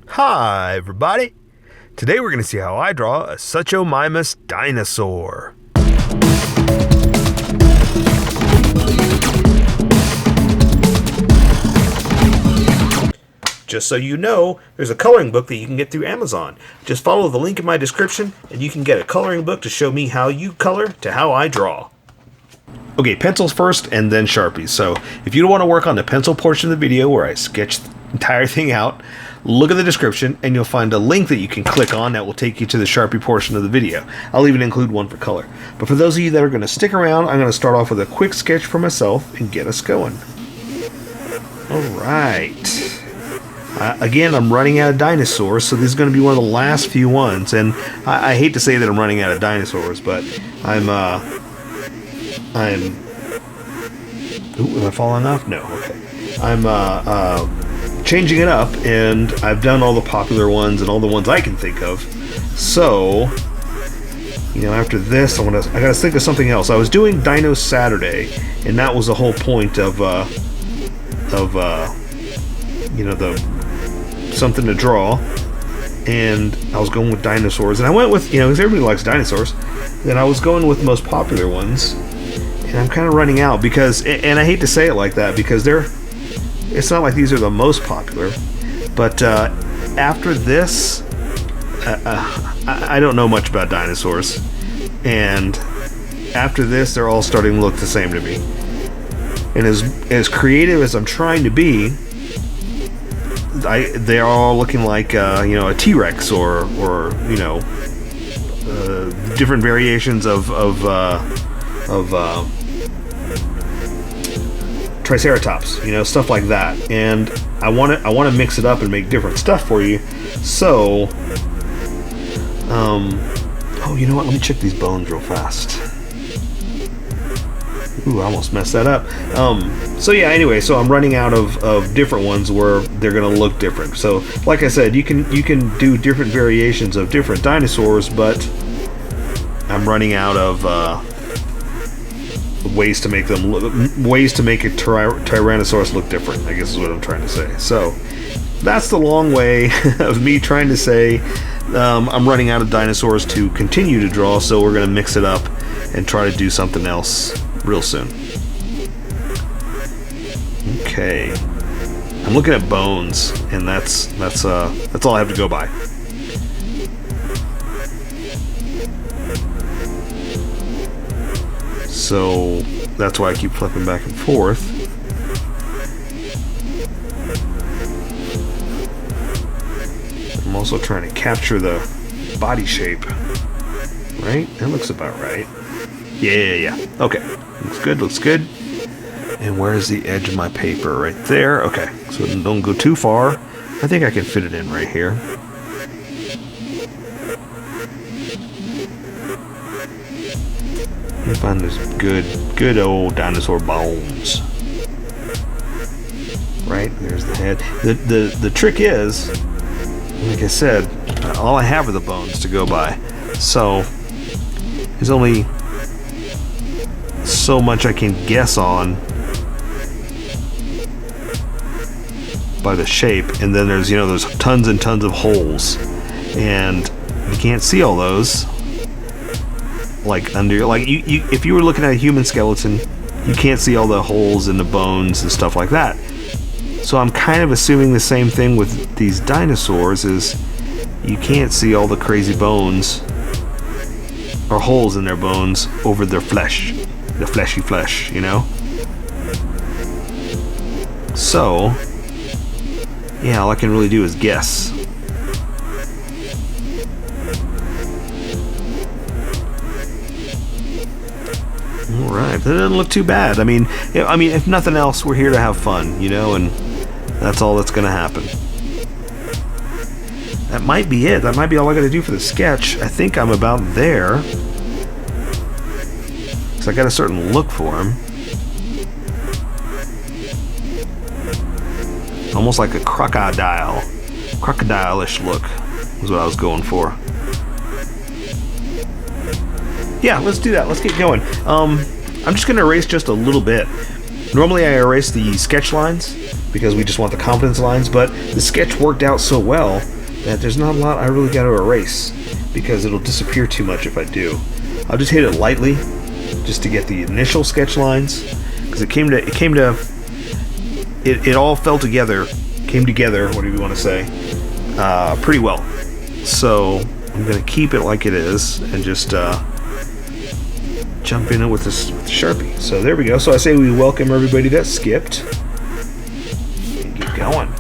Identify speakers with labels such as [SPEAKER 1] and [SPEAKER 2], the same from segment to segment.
[SPEAKER 1] Hi everybody! Today we're going to see how I draw a SUCHOMIMUS dinosaur. Just so you know, there's a coloring book that you can get through Amazon. Just follow the link in my description and you can get a coloring book to show me how you color to how I draw. Okay, pencils first and then Sharpies. So if you don't want to work on the pencil portion of the video where I sketch the entire thing out, look at the description and you'll find a link that you can click on that will take you to the Sharpie portion of the video. I'll even include one for color. But for those of you that are going to stick around, I'm going to start off with a quick sketch for myself and get us going. Alright. Again, I'm running out of dinosaurs, so this is going to be one of the last few ones. And I hate to say that I'm running out of dinosaurs, but I'm ooh, am I falling off? No, okay. I'm changing it up, and I've done all the popular ones and all the ones I can think of. So, you know, after this, I gotta think of something else. I was doing Dino Saturday, and that was the whole point of you know, the something to draw. And I was going with dinosaurs, and I went with, you know, because everybody likes dinosaurs. And I was going with the most popular ones. And I'm kind of running out because, and I hate to say it like that because it's not like these are the most popular, but after this, I don't know much about dinosaurs, and after this, they're all starting to look the same to me. And as creative as I'm trying to be, they're all looking like you know, a T-Rex or you know, different variations of Triceratops, you know, stuff like that. And I want to mix it up and make different stuff for you. So, oh, you know what? Let me check these bones real fast. Ooh, I almost messed that up. So yeah, anyway, so I'm running out of different ones where they're gonna look different. So, like I said, you can do different variations of different dinosaurs, but I'm running out of ways to make them ways to make a Tyrannosaurus look different, I guess is what I'm trying to say. So that's the long way of me trying to say I'm running out of dinosaurs to continue to draw, so we're going to mix it up and try to do something else real soon. Okay, I'm looking at bones, and that's all I have to go by. So that's why I keep flipping back and forth. I'm also trying to capture the body shape. Right? That looks about right. Yeah. Okay. Looks good, looks good. And where's the edge of my paper? Right there. Okay. So don't go too far. I think I can fit it in right here. I find this good old dinosaur bones. Right, there's the head. The trick is, like I said, all I have are the bones to go by. So there's only so much I can guess on by the shape, and then there's, you know, there's tons and tons of holes, and you can't see all those. Like under, like you if you were looking at a human skeleton, you can't see all the holes in the bones and stuff like that. So I'm kind of assuming the same thing with these dinosaurs, is you can't see all the crazy bones or holes in their bones over their flesh, the fleshy flesh, you know? So yeah, all I can really do is guess. Alright, that doesn't look too bad. I mean, if nothing else, we're here to have fun, you know, and that's all that's going to happen. That might be it. That might be all I got to do for the sketch. I think I'm about there. Because I got a certain look for him. Almost like a crocodile-ish look is what I was going for. Yeah, let's do that. Let's get going. I'm just going to erase just a little bit. Normally I erase the sketch lines, because we just want the confidence lines, but the sketch worked out so well that there's not a lot I really got to erase because it'll disappear too much if I do. I'll just hit it lightly just to get the initial sketch lines, because it all came together, whatever you want to say, pretty well. So I'm going to keep it like it is and just jump in it with this Sharpie. So there we go. So I say we welcome everybody that skipped. And keep going.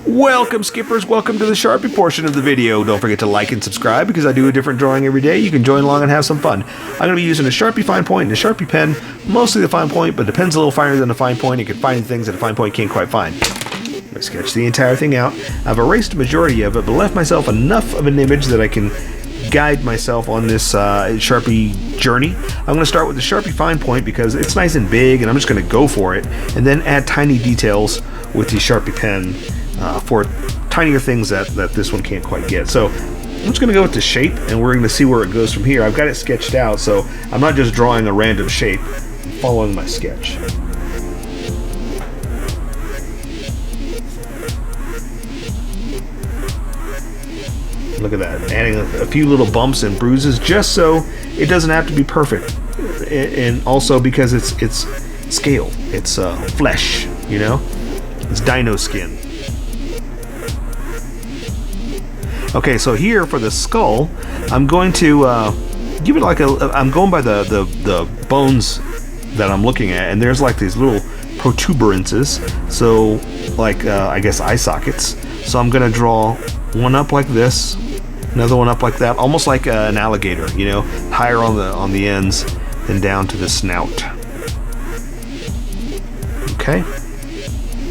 [SPEAKER 1] Welcome, skippers. Welcome to the Sharpie portion of the video. Don't forget to like and subscribe because I do a different drawing every day. You can join along and have some fun. I'm going to be using a Sharpie fine point and a Sharpie pen, mostly the fine point, but it pen's a little finer than a fine point. You can find things that a fine point can't quite find. I'm going to sketch the entire thing out. I've erased a majority of it, but left myself enough of an image that I can guide myself on this Sharpie journey. I'm going to start with the Sharpie fine point because it's nice and big, and I'm just going to go for it, and then add tiny details with the Sharpie pen for tinier things that this one can't quite get. So I'm just going to go with the shape, and we're going to see where it goes from here. I've got it sketched out, so I'm not just drawing a random shape. I'm following my sketch. Look at that, adding a few little bumps and bruises just so it doesn't have to be perfect, and also because it's scale, it's flesh, you know, it's dino skin. Okay, so here for the skull, I'm going to give it like I'm going by the bones that I'm looking at, and there's like these little protuberances, so like I guess eye sockets. So I'm gonna draw one up like this, another one up like that, almost like an alligator, you know, higher on the ends and down to the snout. Okay.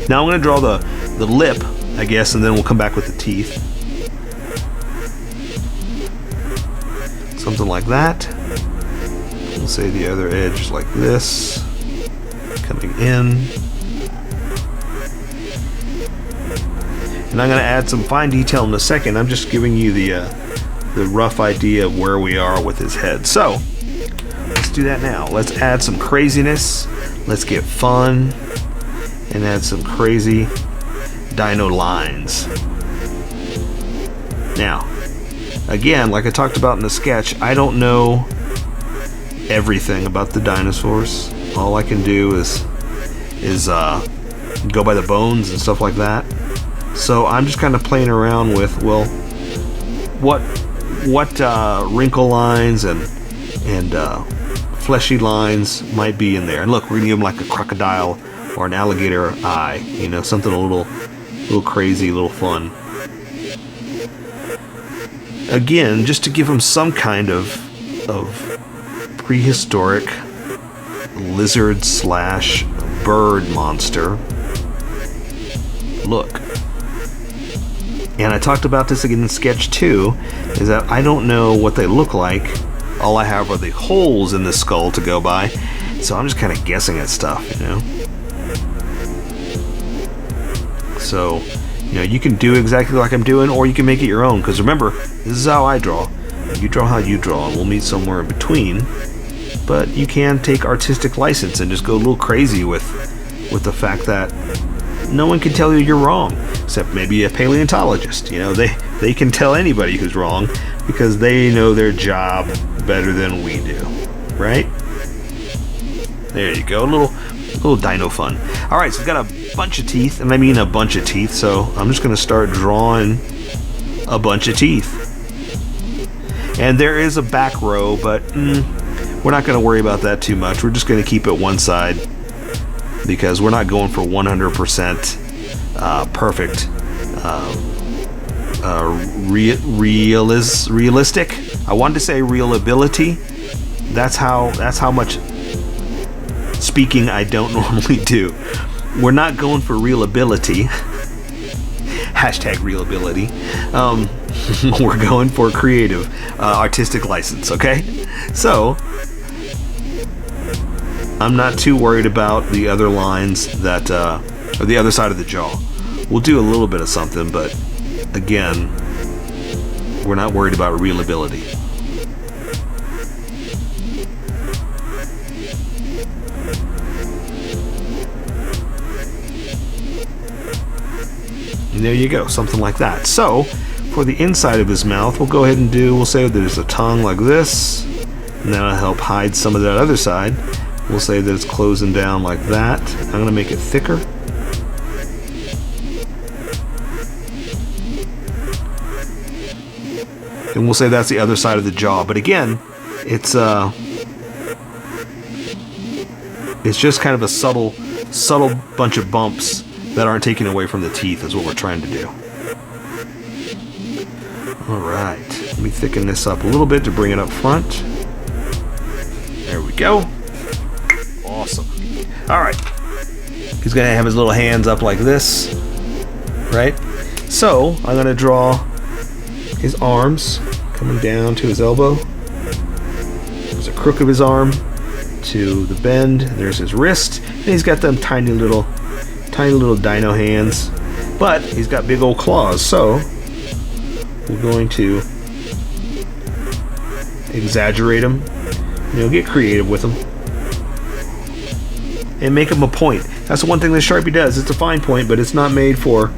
[SPEAKER 1] Now I'm going to draw the lip, I guess, and then we'll come back with the teeth. Something like that. We'll say the other edge is like this, coming in. And I'm going to add some fine detail in a second. I'm just giving you the rough idea of where we are with his head. So let's do that now. Let's add some craziness. Let's get fun and add some crazy dino lines. Now, again, like I talked about in the sketch, I don't know everything about the dinosaurs. All I can do is go by the bones and stuff like that. So I'm just kind of playing around with, well, what wrinkle lines and fleshy lines might be in there. And look, we're gonna give him like a crocodile or an alligator eye, you know, something a little crazy, a little fun. Again, just to give him some kind of prehistoric lizard slash bird monster look. And I talked about this again in sketch 2, is that I don't know what they look like. All I have are the holes in the skull to go by, so I'm just kind of guessing at stuff, you know. So, you know, you can do exactly like I'm doing, or you can make it your own, because remember, this is how I draw. You draw how you draw, and we'll meet somewhere in between. But you can take artistic license and just go a little crazy with the fact that no one can tell you you're wrong, except maybe a paleontologist. You know, they can tell anybody who's wrong because they know their job better than we do, right? There you go, a little dino fun. All right, so we've got a bunch of teeth, and I mean a bunch of teeth. So I'm just going to start drawing a bunch of teeth, and there is a back row, but we're not going to worry about that too much. We're just going to keep it one side, because we're not going for 100% perfect realistic. I wanted to say real-ability. That's how much speaking I don't normally do. We're not going for real-ability. Hashtag real-ability. We're going for creative, artistic license, okay? So I'm not too worried about the other lines that, or the other side of the jaw. We'll do a little bit of something, but again, we're not worried about real-ability. And there you go, something like that. So for the inside of his mouth, we'll go ahead and we'll say there's a tongue like this, and that'll help hide some of that other side. We'll say that it's closing down like that. I'm going to make it thicker. And we'll say that's the other side of the jaw. But again, it's just kind of a subtle bunch of bumps that aren't taken away from the teeth is what we're trying to do. Alright, let me thicken this up a little bit to bring it up front. There we go. Awesome. Alright. He's going to have his little hands up like this. Right? So, I'm going to draw his arms coming down to his elbow. There's a crook of his arm to the bend. There's his wrist. And he's got them tiny little dino hands. But he's got big old claws, so we're going to exaggerate them. Get creative with them. And make them a point. That's the one thing that Sharpie does. It's a fine point, but it's not made for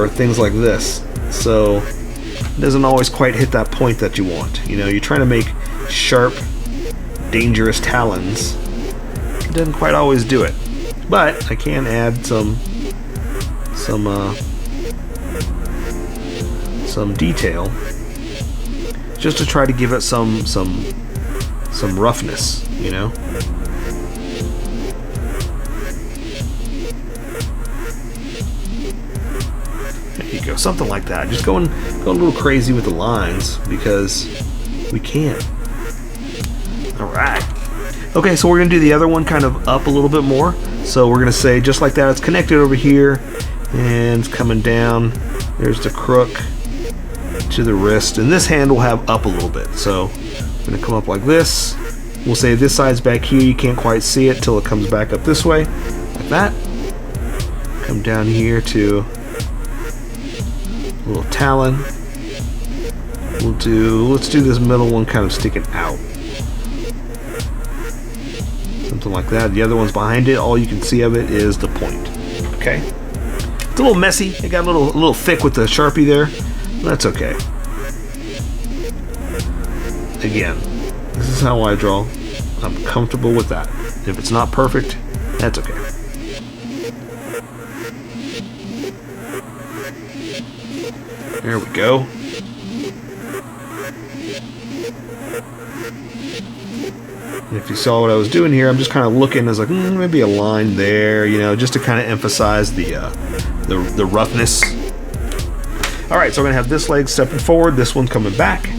[SPEAKER 1] things like this. So it doesn't always quite hit that point that you want. You're trying to make sharp, dangerous talons. It doesn't quite always do it. But I can add some detail just to try to give it some roughness, There you go, something like that. Just going a little crazy with the lines because we can. All right. Okay, so we're gonna do the other one kind of up a little bit more. So we're gonna say just like that. It's connected over here, and it's coming down. There's the crook to the wrist, and this hand will have up a little bit. So I'm gonna come up like this. We'll say this side's back here. You can't quite see it till it comes back up this way, like that. Come down here to a little talon. Let's do this middle one kind of sticking out. Something like that. The other one's behind it. All you can see of it is the point. Okay. It's a little messy. It got a little thick with the Sharpie there. That's okay. Again, this is how I draw. I'm comfortable with that. If it's not perfect, that's okay. There we go. And if you saw what I was doing here, I'm just kind of looking as like maybe a line there, just to kind of emphasize the roughness. All right, so we're gonna have this leg stepping forward, this one's coming back.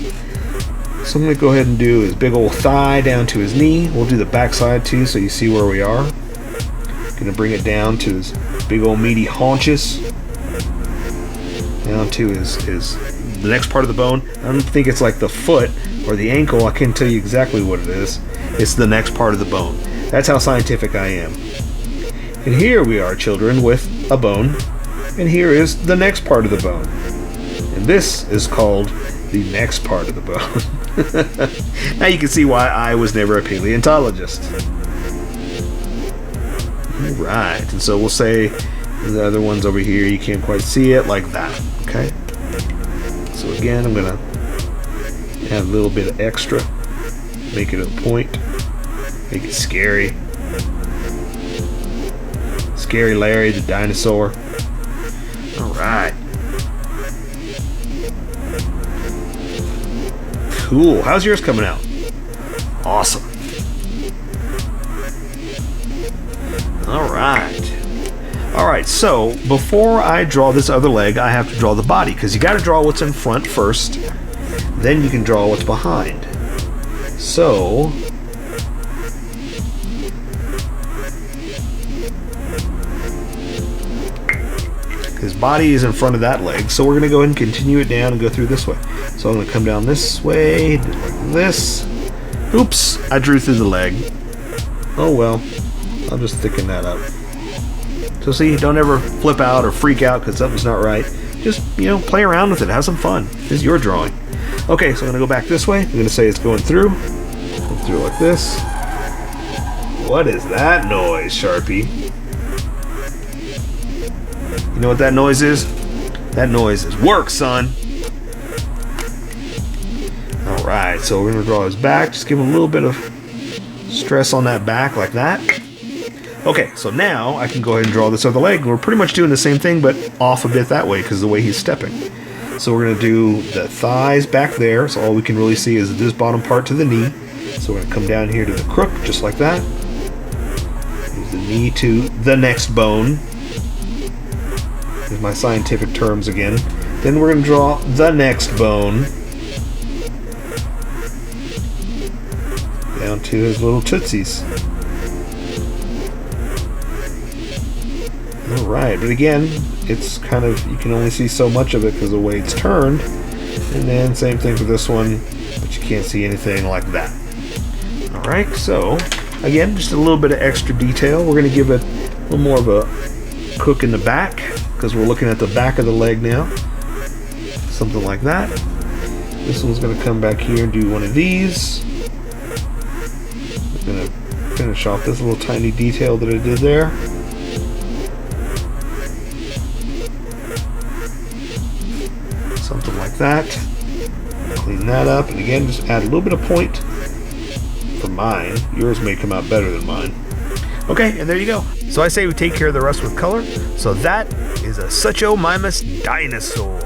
[SPEAKER 1] So I'm gonna go ahead and do his big old thigh down to his knee. We'll do the back side too, so you see where we are. Gonna bring it down to his big old meaty haunches, down to the next part of the bone. I don't think it's like the foot or the ankle. I can't tell you exactly what it is. It's the next part of the bone. That's how scientific I am. And here we are, children, with a bone, and here is the next part of the bone. And this is called the next part of the bone. Now you can see why I was never a paleontologist. Alright, and so we'll say the other one's over here, you can't quite see it, like that. Okay? So again, I'm going to add a little bit of extra, make it a point, make it scary. Scary Larry the dinosaur. Alright. Cool. How's yours coming out? Awesome. Alright. Alright, so before I draw this other leg, I have to draw the body, because you got to draw what's in front first, then you can draw what's behind. So his body is in front of that leg, so we're going to go ahead and continue it down and go through this way. So I'm going to come down this way, like this. Oops, I drew through the leg. Oh well, I'll just thicken that up. So see, don't ever flip out or freak out because something's not right. Just, play around with it, have some fun. This is your drawing. Okay, so I'm going to go back this way. I'm going to say it's going through. Go through like this. What is that noise, Sharpie? You know what that noise is? That noise is work, son. Alright, so we're going to draw his back. Just give him a little bit of stress on that back like that. Okay, so now I can go ahead and draw this other leg. We're pretty much doing the same thing, but off a bit that way because of the way he's stepping. So we're going to do the thighs back there. So all we can really see is this bottom part to the knee. So we're going to come down here to the crook, just like that. Use the knee to the next bone. Here's my scientific terms again. Then we're going to draw the next bone. Down to his little tootsies. Alright, but again, it's kind of, you can only see so much of it because of the way it's turned. And then same thing for this one, but you can't see anything like that. Alright, so again, just a little bit of extra detail. We're going to give it a little more of a crook in the back because we're looking at the back of the leg now. Something like that. This one's going to come back here and do one of these. I'm going to finish off this little tiny detail that I did there. Something like that. Clean that up, and again, just add a little bit of point for mine. Yours may come out better than mine. Okay, and there you go. So I say we take care of the rest with color. So that is a SUCHOMIMUS dinosaur.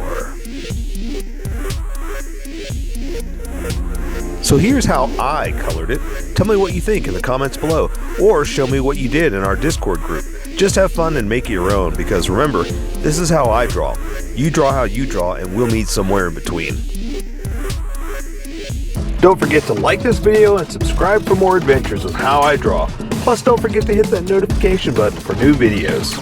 [SPEAKER 1] So here's how I colored it. Tell me what you think in the comments below, or show me what you did in our Discord group. Just have fun and make it your own, because remember, this is how I draw. You draw how you draw, and we'll meet somewhere in between. Don't forget to like this video and subscribe for more adventures with How I Draw. Plus, don't forget to hit that notification button for new videos.